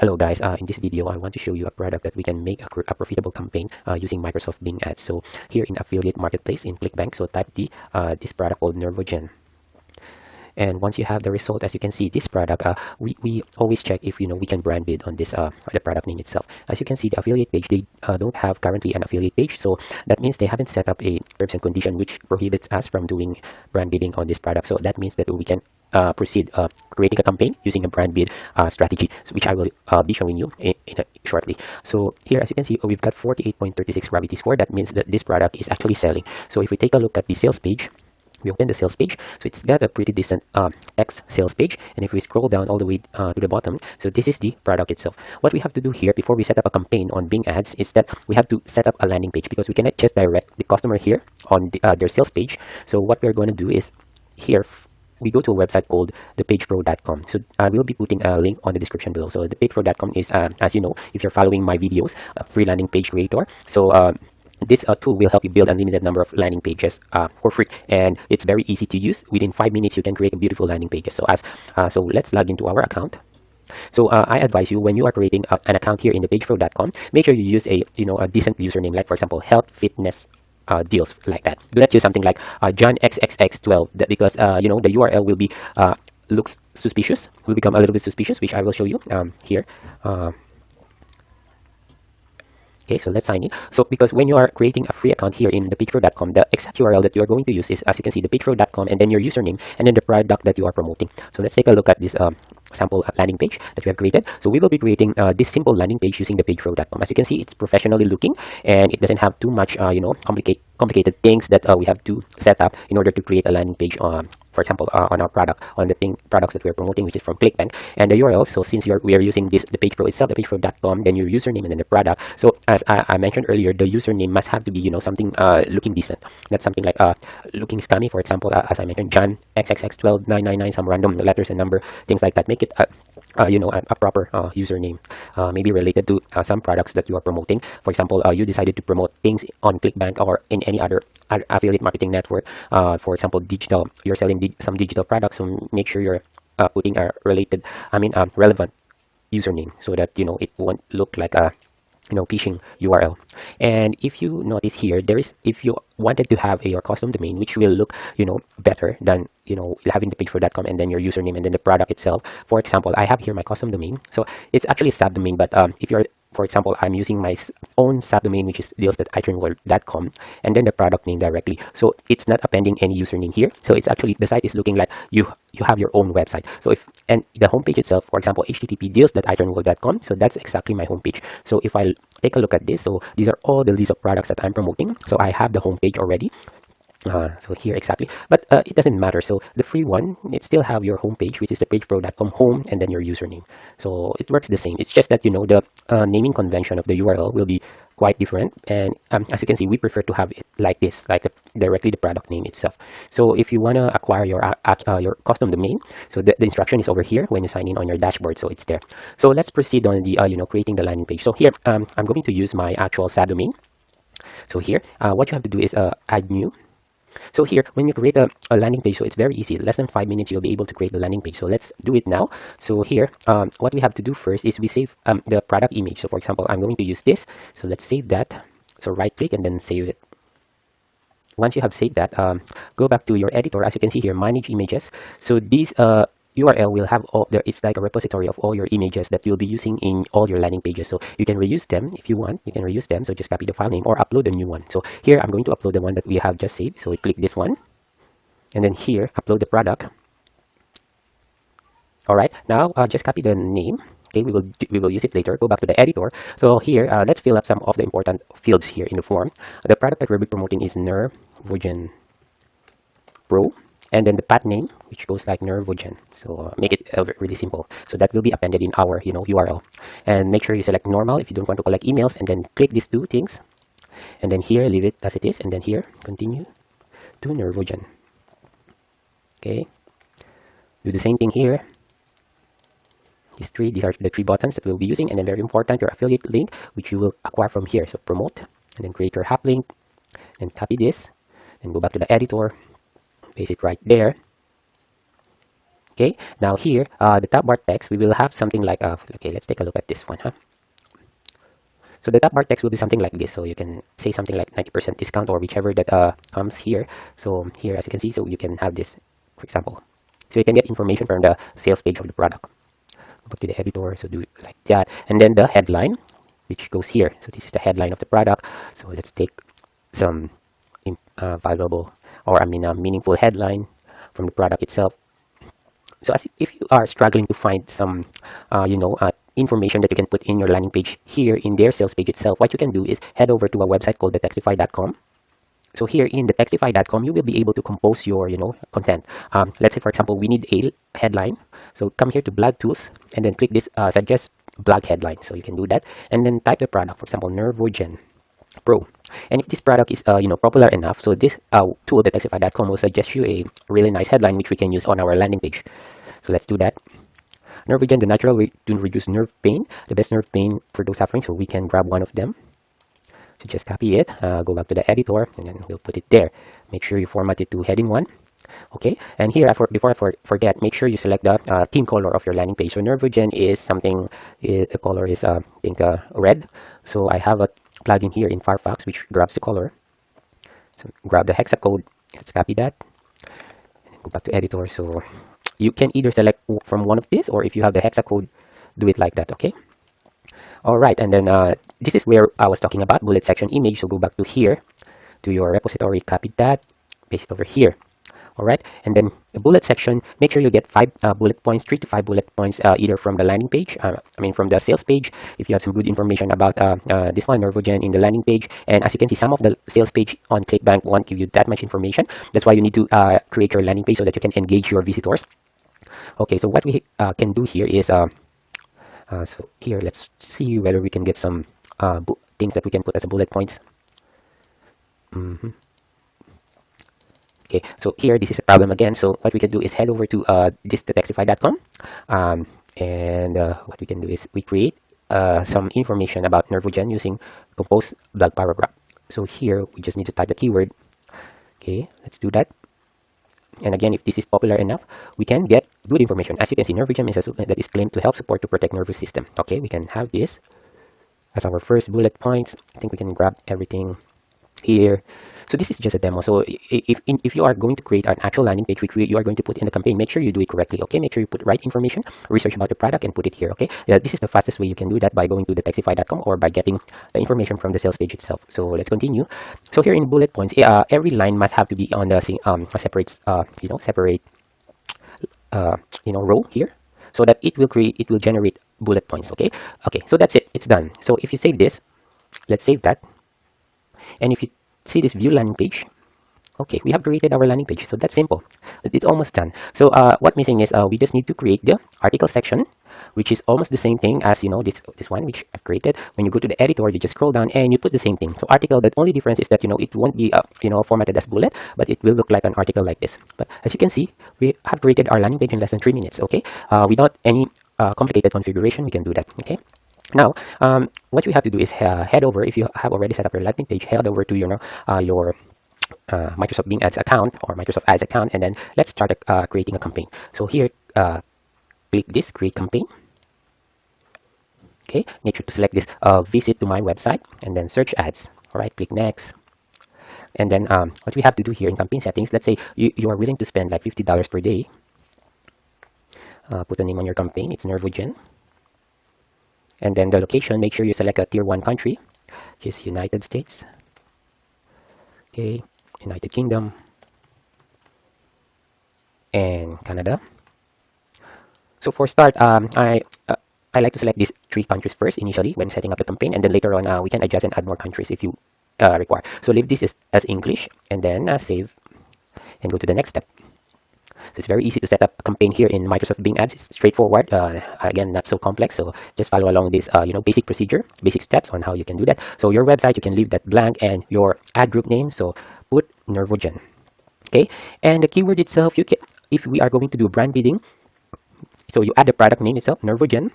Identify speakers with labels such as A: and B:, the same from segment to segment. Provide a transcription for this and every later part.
A: Hello guys, in this video I want to show you a product that we can make a profitable campaign using Microsoft Bing Ads. So here in affiliate marketplace in ClickBank, so type this product called Nervogen. And once you have the result, as you can see, this product, we always check if we can brand bid on this the product name itself. As you can see, the affiliate page, they don't have currently an affiliate page, so that means they haven't set up a terms and condition which prohibits us from doing brand bidding on this product. So that means that we can proceed creating a campaign using a brand bid strategy, which I will be showing you shortly. So here, as you can see, we've got 48.36 gravity score. That means that this product is actually selling. So if we take a look at the sales page, we open the sales page, so it's got a pretty decent X sales page. And if we scroll down all the way to the bottom, so this is the product itself. What we have to do here before we set up a campaign on Bing Ads is that we have to set up a landing page, because we cannot just direct the customer here on their sales page. So what we're going to do is here we go to a website called thepagepro.com. So I will be putting a link on the description below. So thepagepro.com is, as you know, if you're following my videos, a free landing page creator. So this tool will help you build unlimited number of landing pages for free, and it's very easy to use. Within 5 minutes, you can create a beautiful landing pages. So let's log into our account. So I advise you, when you are creating an account here in the thepagepro.com, make sure you use a decent username, like for example health fitness deals, like that. Do not use something like John XXX12, that because the URL will be looks suspicious, will become a little bit suspicious, which I will show you here. Okay, so let's sign in. So because when you are creating a free account here in the thepagepro.com, the exact URL that you are going to use is, as you can see, thepagepro.com, and then your username, and then the product that you are promoting. So let's take a look at this sample landing page that we have created. So we will be creating this simple landing page using thepagepro.com. As you can see, it's professionally looking, and it doesn't have too much complicated things that we have to set up in order to create a landing page on, for example, on our product, on the products that we're promoting, which is from ClickBank. And the URL, so since we are using the page pro itself, thepagepro.com, then your username and then the product. So as I mentioned earlier, the username must have to be something looking decent, not something like looking scammy. For example, as I mentioned, John XXX12999, some random letters and number, things like that. Make it a proper username, maybe related to some products that you are promoting. For example, you decided to promote things on ClickBank or in any other affiliate marketing network. For example, digital, you're selling some digital products, so make sure you're putting a related, relevant username, so that it won't look like a phishing URL. And if you notice here, if you wanted to have your custom domain, which will look better than having the thepagepro.com and then your username and then the product itself. For example, I have here my custom domain, so it's actually a subdomain, but if you're, for example, I'm using my own subdomain, which is deals.iturnworld.com, and then the product name directly. So it's not appending any username here. So it's actually, the site is looking like you have your own website. So and the homepage itself, for example, http deals.iturnworld.com. So that's exactly my homepage. So if I take a look at this, so these are all the list of products that I'm promoting. So I have the homepage already. So here exactly, but it doesn't matter. So the free one, it still have your homepage, which is the thepagepro.com home, and then your username. So it works the same. It's just that the naming convention of the URL will be quite different. And as you can see, we prefer to have it like this, like directly the product name itself. So if you want to acquire your custom domain, so the instruction is over here when you sign in on your dashboard. So it's there. So let's proceed on the creating the landing page. So here I'm going to use my actual subdomain. So here what you have to do is add new. So here, when you create a landing page, so it's very easy. Less than 5 minutes, you'll be able to create the landing page. So let's do it now. So here, what we have to do first is we save the product image. So for example, I'm going to use this. So let's save that. So right click and then save it. Once you have saved that, go back to your editor. As you can see here, manage images. So these URL will have all there. It's like a repository of all your images that you'll be using in all your landing pages. So you can reuse them if you want. You can reuse them. So just copy the file name or upload a new one. So here I'm going to upload the one that we have just saved. So we click this one, and then here upload the product. All right. Now just copy the name. Okay, we will use it later. Go back to the editor. So here let's fill up some of the important fields here in the form. The product that we'll be promoting is Nervogen Pro. And then the path name, which goes like Nervogen. So make it really simple. So that will be appended in our URL. And make sure you select normal if you don't want to collect emails, and then click these two things. And then here leave it as it is, and then here continue to Nervogen. Okay. Do the same thing here. These are the three buttons that we'll be using, and then very important, your affiliate link, which you will acquire from here. So promote, and then create your hop link, and copy this, and go back to the editor. Paste it right there. Okay, now here, the top bar text, we will have something like, okay, let's take a look at this one, huh? So the top bar text will be something like this. So you can say something like 90% discount or whichever that comes here. So here, as you can see, so you can have this, for example. So you can get information from the sales page of the product. Go back to the editor, so do it like that. And then the headline, which goes here. So this is the headline of the product. So let's take some valuable, or I mean, a meaningful headline from the product itself. So as if you are struggling to find some, information that you can put in your landing page here in their sales page itself, what you can do is head over to a website called the Textify.com. So here in the Textify.com, you will be able to compose your, content. Let's say, for example, we need a headline. So come here to blog tools and then click this suggest blog headline. So you can do that and then type the product, for example, Nervogen Pro. And if this product is, popular enough, so this tool, the Textify.com, will suggest you a really nice headline which we can use on our landing page. So let's do that. Nervogen, the natural way to reduce nerve pain, the best nerve pain for those suffering. So we can grab one of them. So just copy it, go back to the editor, and then we'll put it there. Make sure you format it to heading 1. Okay, and here, before I forget, make sure you select the theme color of your landing page. So Nervogen is something, the color is, I think, red. So I have a plugin here in Firefox which grabs the color. So grab the hexa code, let's copy that, go back to editor. So you can either select from one of these, or if you have the hexa code, do it like that, okay? All right, and then this is where I was talking about bullet section image. So go back to here, to your repository, copy that, paste it over here. All right, and then the bullet section, make sure you get 5 bullet points, 3 to 5 bullet points, either from the landing page, from the sales page, if you have some good information about this one, Nervogen, in the landing page. And as you can see, some of the sales page on ClickBank won't give you that much information. That's why you need to create your landing page so that you can engage your visitors. Okay, so what we can do here is, so here, let's see whether we can get some things that we can put as a bullet points. Okay, so here, this is a problem again. So what we can do is head over to this Textify.com, and what we can do is we create some information about Nervogen using compose blog paragraph. So here, we just need to type the keyword. Okay, let's do that. And again, if this is popular enough, we can get good information. As you can see, Nervogen is a supplement that is claimed to help support to protect nervous system. Okay, we can have this as our first bullet points. I think we can grab everything here. So this is just a demo. So if you are going to create an actual landing page which you are going to put in the campaign, make sure you do it correctly. Okay, make sure you put right information, research about the product, and put it here. Okay, this is the fastest way you can do that, by going to the Textify.com or by getting the information from the sales page itself. So let's continue. So here in bullet points, every line must have to be on the a separate separate row here, so that it will generate bullet points. Okay, so that's it, it's done. So if you save this, let's save that. And if you see this view landing page, okay, we have created our landing page. So that's simple. It's almost done. So what missing is we just need to create the article section, which is almost the same thing as this one which I've created. When you go to the editor, you just scroll down and you put the same thing. So article, the only difference is that it won't be formatted as bullet, but it will look like an article like this. But as you can see, we have created our landing page in less than 3 minutes. Okay, without any complicated configuration, we can do that. Okay. Now, what you have to do is head over, if you have already set up your landing page, head over to your Microsoft Bing Ads account or Microsoft Ads account, and then let's start creating a campaign. So here, click this create campaign. Okay, make sure to select this visit to my website and then search ads. All right, click next. And then what we have to do here in campaign settings, let's say you are willing to spend like $50 per day. Put a name on your campaign, it's Nervogen. And then the location, make sure you select a tier 1 country, which is United States. Okay, United Kingdom and Canada. So for start, I like to select these 3 countries first initially when setting up the campaign, and then later on we can adjust and add more countries if you require. So leave this as English, and then save and go to the next step. So it's very easy to set up a campaign here in Microsoft Bing Ads. It's straightforward. Again, not so complex. So just follow along this, basic procedure, basic steps on how you can do that. So your website, you can leave that blank, and your ad group name. So put Nervogen. Okay, and the keyword itself, you can, if we are going to do brand bidding, so you add the product name itself, Nervogen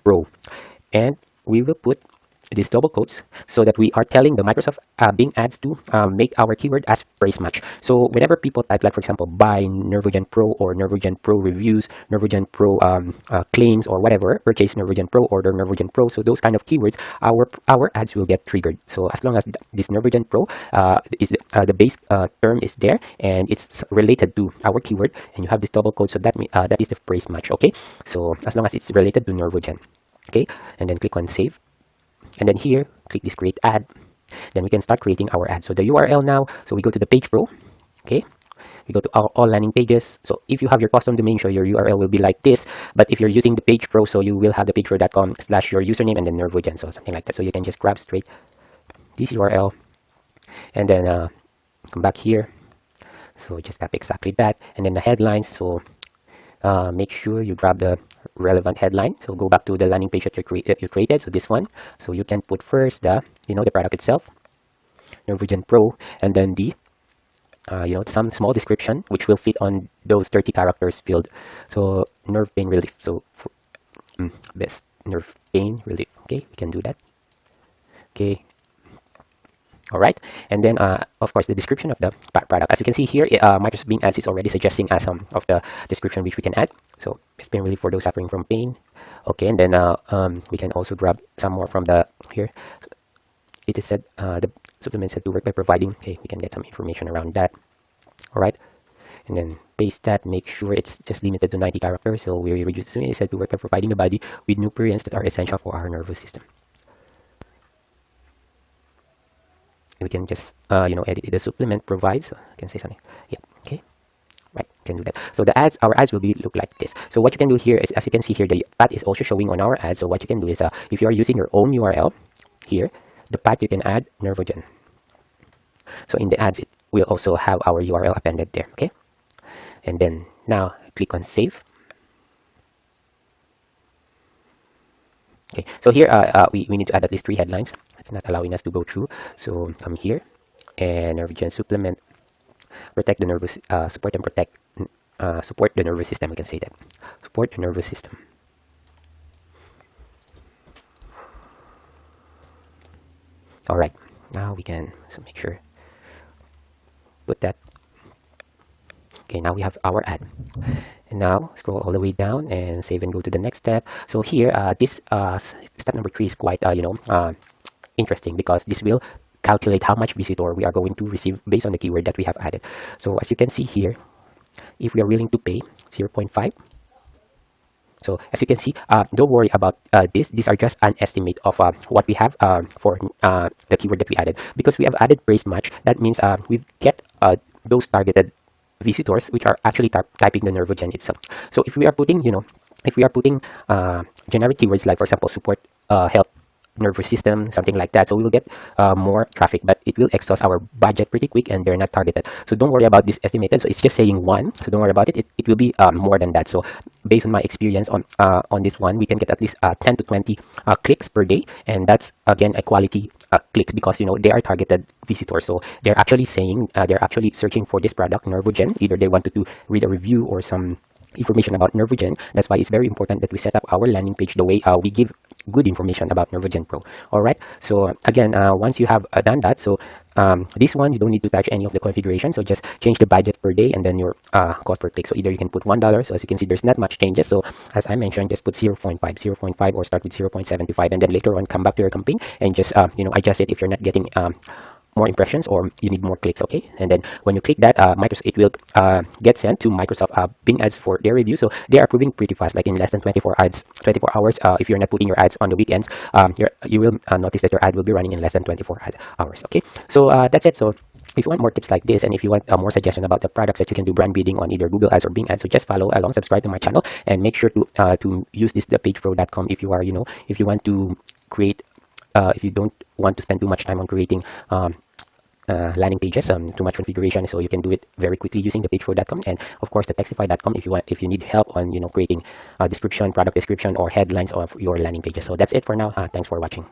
A: Pro, and we will put these double quotes so that we are telling the Microsoft Bing ads to make our keyword as phrase match. So whenever people type, like for example, buy Nervogen Pro or Nervogen Pro reviews, Nervogen Pro claims or whatever, purchase Nervogen Pro, order Nervogen Pro. So those kind of keywords, our ads will get triggered. So as long as this Nervogen Pro is the base term is there and it's related to our keyword, and you have this double quote, so that is the phrase match. Okay, so as long as it's related to Nervogen. Okay, and then click on save. And then here, click this create ad. Then we can start creating our ad. So the URL now, so we go to the page pro. Okay, we go to all landing pages. So if you have your custom domain, so your URL will be like this. But if you're using the page pro, so you will have the pagepro.com/ your username and then Nervogen, so something like that. So you can just grab straight this URL and then come back here. So just tap exactly that. And then the headlines. So make sure you grab the relevant headline. So go back to the landing page that you created. So this one. So you can put first the product itself, Nervogen Pro, and then the some small description which will fit on those 30 characters field. So nerve pain relief. So for, best nerve pain relief. Okay, we can do that. Okay. All right, and then of course the description of the product. As you can see here, Microsoft Bing Ads is already suggesting as some of the description which we can add. So best pain relief for those suffering from pain. Okay, and then we can also grab some more from the here. It is said the supplement said to work by providing. Okay, we can get some information around that. All right, and then paste that. Make sure it's just limited to 90 characters. So we reduce it. It said to work by providing the body with nutrients that are essential for our nervous system. We can just edit the supplement provides. So I can say something. Yeah. Okay. Right, can do that. So our ads will be look like this. So what you can do here is, as you can see here, the path is also showing on our ads. So what you can do is, if you are using your own URL here, the path you can add Nervogen. So in the ads, it will also have our URL appended there. Okay, and then now click on save. Okay, so here we need to add at least 3 headlines. It's not allowing us to go through. So come here and Nervogen supplement, protect the nervous, support and protect, support the nervous system. We can say that, support the nervous system. All right, now we can make sure put that. Okay, now we have our ad. And now scroll all the way down and save and go to the next step. So here, this step number 3 is quite interesting because this will calculate how much visitor we are going to receive based on the keyword that we have added. So as you can see here, if we are willing to pay 0.5. So as you can see, don't worry about this. These are just an estimate of what we have for the keyword that we added. Because we have added praise match, that means we get those targeted visitors which are actually typing the Nervogen itself. So if we are putting, if we are putting generic keywords like, for example, support health nervous system, something like that. So we will get more traffic, but it will exhaust our budget pretty quick and they're not targeted. So don't worry about this estimated. So it's just saying 1. So don't worry about it. It will be more than that. So based on my experience on this one, we can get at least 10 to 20 clicks per day. And that's, again, a quality clicks because, they are targeted visitors. So they're actually saying, they're actually searching for this product, Nervogen. Either they wanted to read a review or some information about Nervogen. That's why it's very important that we set up our landing page the way we give good information about Nervogen Pro. All right. So again, once you have done that, so this one you don't need to touch any of the configuration. So just change the budget per day and then your cost per click. So either you can put $1. So as you can see, there's not much changes. So as I mentioned, just put 0.5, or start with 0.75, and then later on come back to your campaign and just adjust it if you're not getting more impressions or you need more clicks. Okay, and then when you click that, Microsoft, it will get sent to Microsoft Bing ads for their review. So they are approving pretty fast, like in less than 24 hours. If you're not putting your ads on the weekends, you will notice that your ad will be running in less than 24 hours. Okay, so that's it. So if you want more tips like this, and if you want more suggestion about the products that you can do brand bidding on either Google Ads or Bing Ads, so just follow along, subscribe to my channel, and make sure to use this thepagepro.com if you are if you want to create if you don't want to spend too much time on creating landing pages, too much configuration, so you can do it very quickly using the pagepro.com, and of course the textify.com if you need help on creating description, product description, or headlines of your landing pages. So that's it for now. Thanks for watching.